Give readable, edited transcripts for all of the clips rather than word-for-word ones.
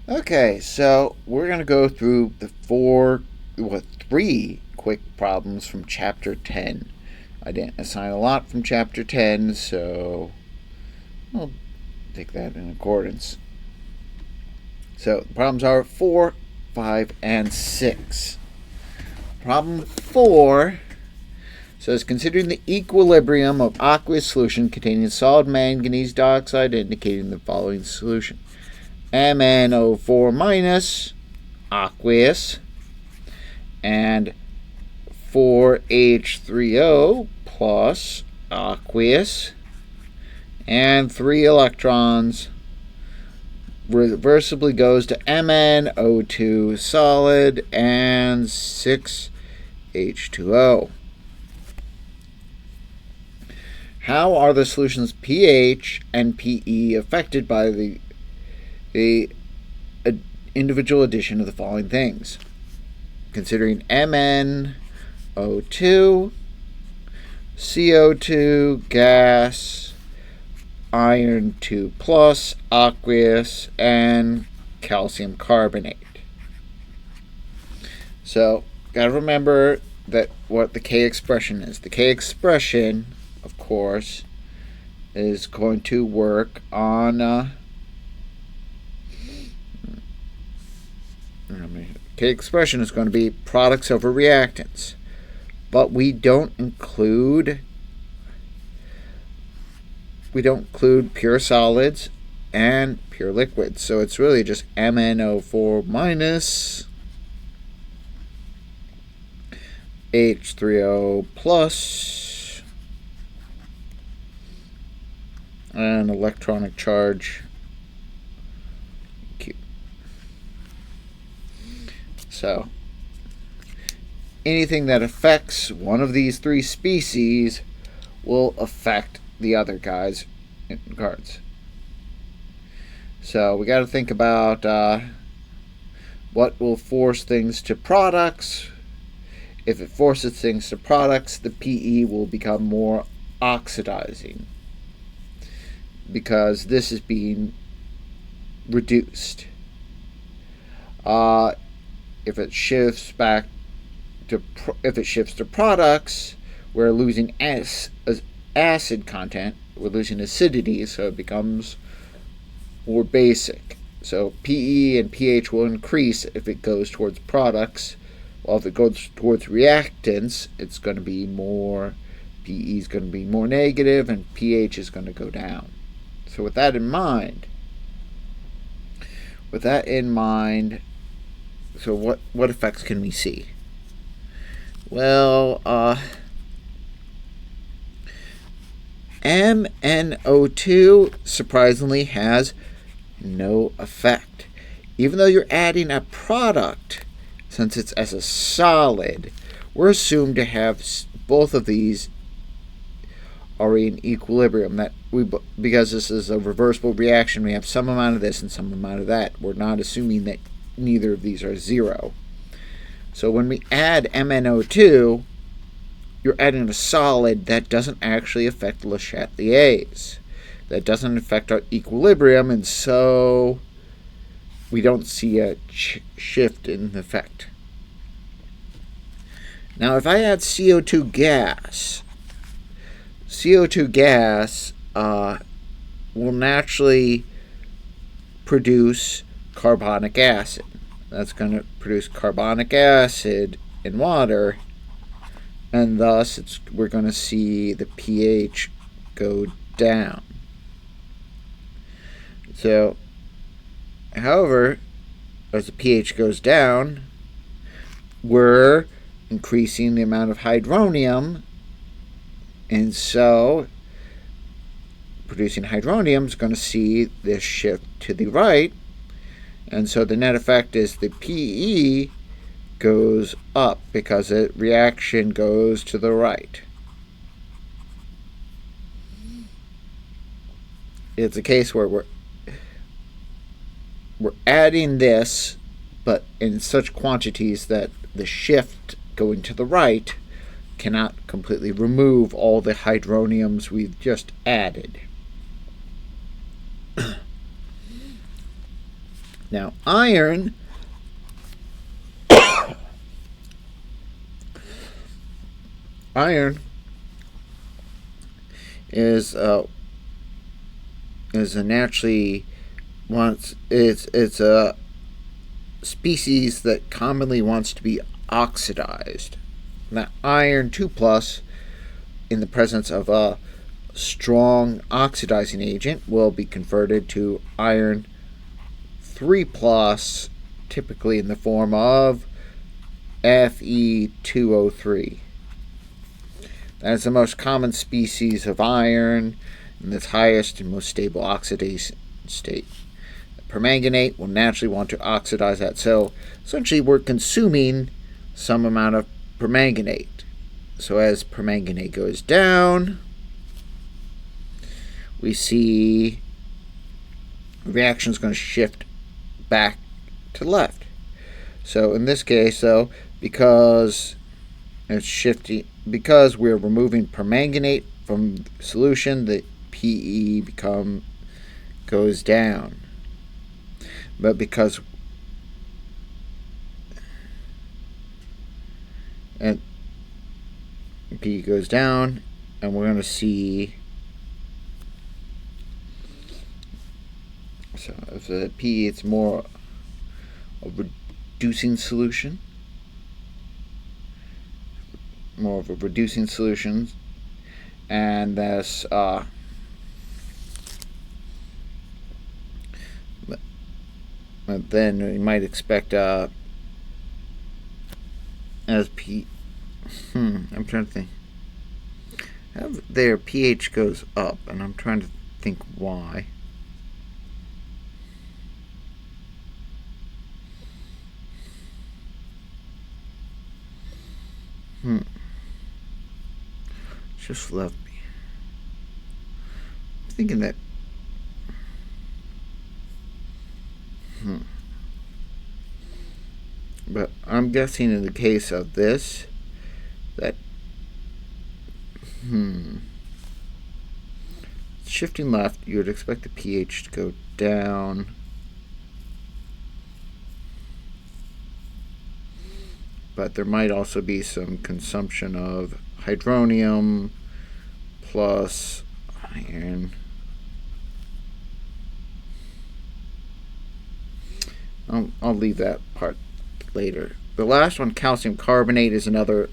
Okay, so we're going to go through the three quick problems from Chapter 10. I didn't assign a lot from Chapter 10, so I'll take that in accordance. So the problems are 4, 5, and 6. Problem 4 says, considering the equilibrium of aqueous solution containing solid manganese dioxide, indicating the following solution. MnO4 minus aqueous and 4H3O plus aqueous and 3 electrons reversibly goes to MnO2 solid and 6H2O. How are the solutions pH and PE affected by the individual addition of the following things? Considering MnO2, CO2 gas, iron 2 plus, aqueous, and calcium carbonate. So, gotta remember that what the K expression is. The K expression, of course, is going to work on K expression is going to be products over reactants, but we don't include pure solids and pure liquids, so it's really just MnO4 minus H3O plus an electronic charge Q. So anything that affects one of these three species will affect the other guys in regards. So we got to think about what will force things to products. If it forces things to products, the PE will become more oxidizing because this is being reduced. If it shifts to products, we're losing acid content. We're losing acidity, so it becomes more basic. So PE and pH will increase if it goes towards products, while if it goes towards reactants, it's going to be more. PE is going to be more negative, and pH is going to go down. So with that in mind, so what effects can we see? Well, MnO2 surprisingly has no effect. Even though you're adding a product, since it's as a solid, we're assumed to have both of these are in equilibrium. Because this is a reversible reaction, we have some amount of this and some amount of that. We're not assuming that neither of these are zero. So when we add MnO2, you're adding a solid that doesn't actually affect Le Chatelier's. That doesn't affect our equilibrium, and so we don't see a shift in effect. Now, if I add CO2 gas will naturally produce carbonic acid. That's going to produce carbonic acid in water, and thus we're going to see the pH go down. So, however, as the pH goes down, we're increasing the amount of hydronium, and so producing hydronium is going to see this shift to the right, and so the net effect is the PE goes up because the reaction goes to the right. It's a case where we're adding this, but in such quantities that the shift going to the right cannot completely remove all the hydroniums we've just added. Now, iron is a naturally it's a species that commonly wants to be oxidized. Now, iron 2 plus, in the presence of a strong oxidizing agent, will be converted to iron 3 plus, typically in the form of Fe2O3. That is the most common species of iron in its highest and most stable oxidation state. Permanganate will naturally want to oxidize that. So essentially we're consuming some amount of permanganate. So as permanganate goes down, we see the reaction is going to shift back to the left. So in this case, though, because it's shifting, because we're removing permanganate from solution, the PE goes down. But because and P goes down, and we're going to see, so if the P, it's more a reducing solution, and that's then you might expect as P. I'm trying to think. Their pH goes up, and I'm trying to think why. Just left me. I'm thinking that. But I'm guessing in the case of this, that shifting left, you would expect the pH to go down. But there might also be some consumption of hydronium plus iron. I'll leave that part later. The last one, calcium carbonate, is another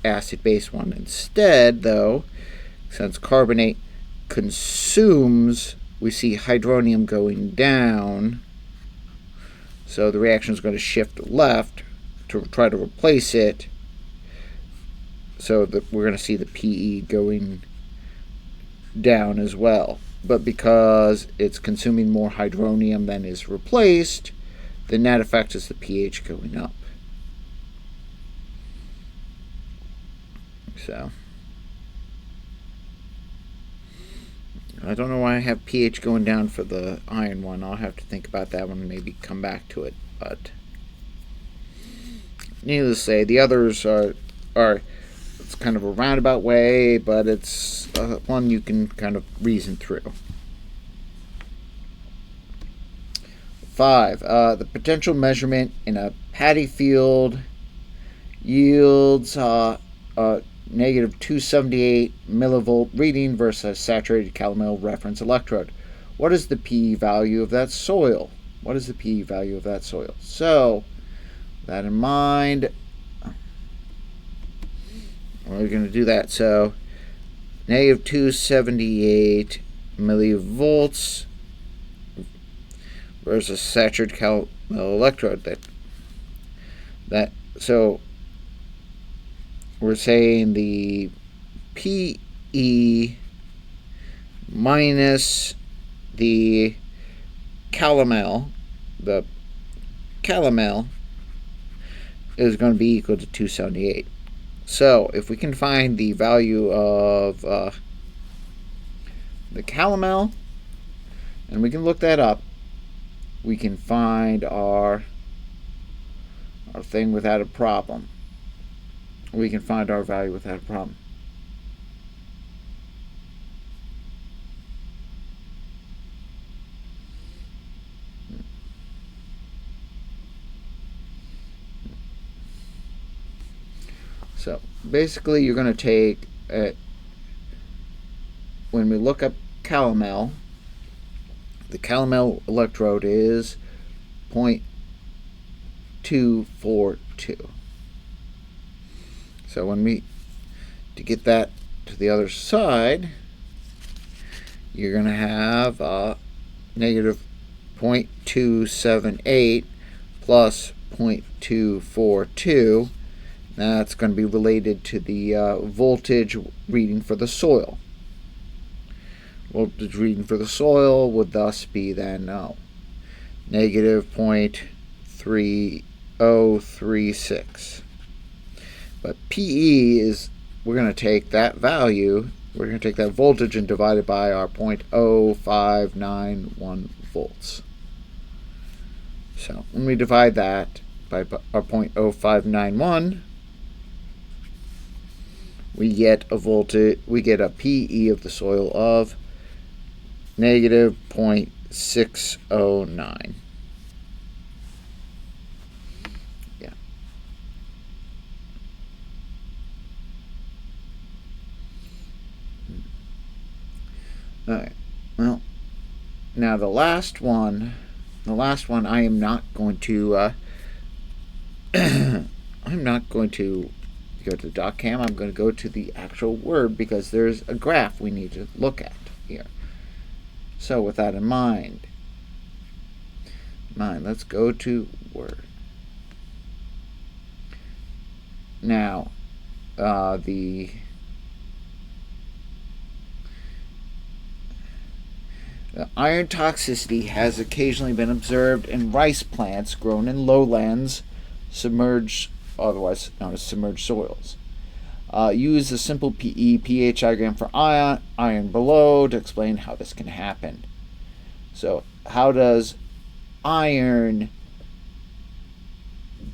acid-base one. Instead, though, since carbonate consumes, we see hydronium going down. So the reaction is going to shift left to try to replace it. So that we're going to see the PE going down as well. But because it's consuming more hydronium than is replaced, the net effect is the pH going up. So I don't know why I have pH going down for the iron one. I'll have to think about that one and maybe come back to it. But needless to say, the others are it's kind of a roundabout way, but it's one you can kind of reason through. 5. The potential measurement in a paddy field yields negative 278 millivolt reading versus a saturated calomel reference electrode. What is the P value of that soil? So, with that in mind, we're going to do that. So, negative 278 millivolts versus saturated calomel electrode. So we're saying the PE minus the calomel is going to be equal to 278. So if we can find the value of the calomel, and we can look that up, we can find our thing without a problem. We can find our value without a problem. So basically you're going to take, when we look up calomel, the calomel electrode is 0.242. So to get that to the other side, you're going to have negative 0.278 plus 0.242. That's going to be related to the voltage reading for the soil. Voltage reading for the soil would thus be then negative 0.3036. But PE is, we're going to take that value, we're going to take that voltage and divide it by our 0.0591 volts. So when we divide that by our 0.0591, we get a PE of the soil of negative 0.609. Yeah. All right. Well, now the last one I am not going to I'm not going to go to the .chem. I'm going to go to the actual word because there's a graph we need to look at here. So with that in mind, let's go to Word. Now, the iron toxicity has occasionally been observed in rice plants grown in lowlands, otherwise known as submerged soils. Use the simple pH diagram for iron below to explain how this can happen. So how does iron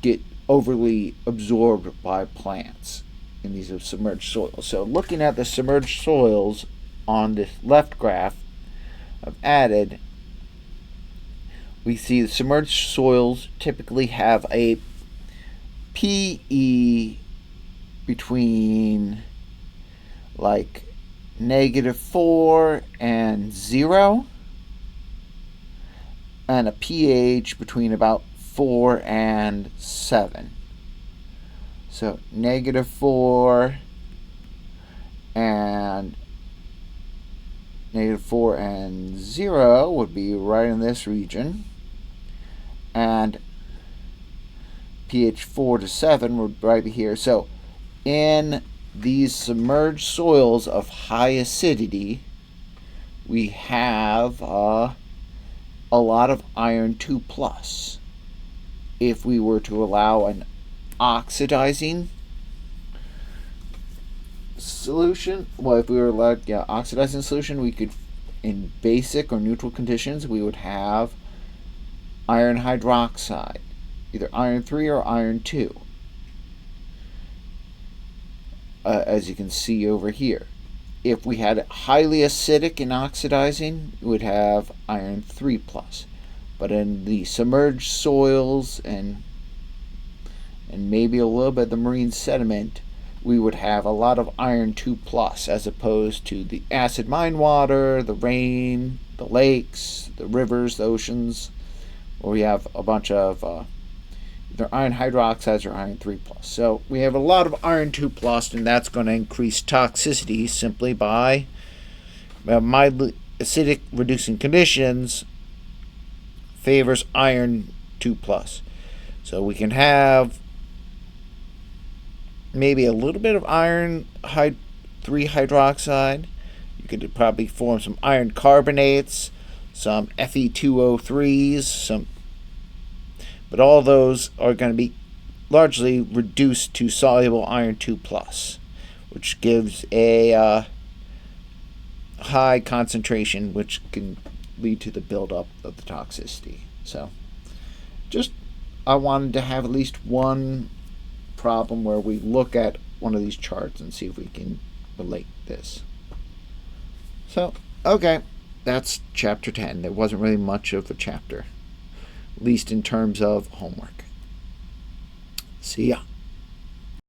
get overly absorbed by plants in these submerged soils? So looking at the submerged soils on the left graph I've added, we see the submerged soils typically have a PE between like -4 and 0, and a pH between about 4 and 7. So -4 and 0 would be right in this region, and pH 4 to 7 would right be here. So in these submerged soils of high acidity, we have a lot of iron 2+. If we were to allow an oxidizing solution, if we were allowed oxidizing solution, we could, in basic or neutral conditions, we would have iron hydroxide, either iron 3 or iron 2. As you can see over here. If we had it highly acidic and oxidizing, we would have iron 3+. But in the submerged soils and maybe a little bit of the marine sediment, we would have a lot of iron 2+, as opposed to the acid mine water, the rain, the lakes, the rivers, the oceans, where we have a bunch of either iron hydroxides or iron 3+. So we have a lot of iron 2+, and that's going to increase toxicity simply by mildly acidic reducing conditions favors iron 2+. So we can have maybe a little bit of iron 3 hydroxide. You could probably form some iron carbonates, some Fe2O3s, but all those are going to be largely reduced to soluble iron 2+, which gives a high concentration, which can lead to the buildup of the toxicity. So I wanted to have at least one problem where we look at one of these charts and see if we can relate this. So, okay, that's chapter 10. There wasn't really much of a chapter, at least in terms of homework. See ya.